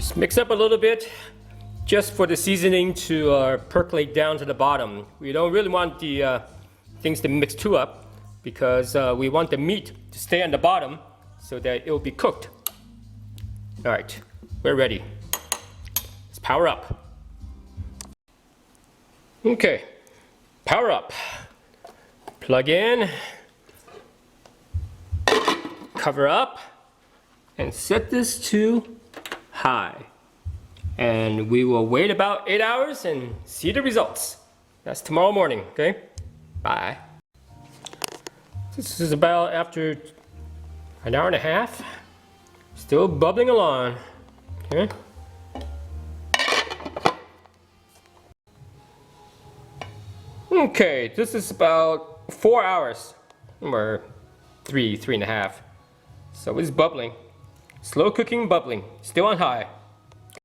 Just mix up a little bit just for the seasoning to percolate down to the bottom. We don't really want the things to mix too up because we want the meat to stay on the bottom so that it will be cooked. All right, we're ready. Let's power up. Okay, power up. Plug in, cover up, and set this to high. And we will wait about 8 hours and see the results. That's tomorrow morning, okay? Bye. This is about after an hour and a half. Still bubbling along, okay? Okay, this is about 4 hours, or three and a half. So it's bubbling. Slow cooking, bubbling, still on high.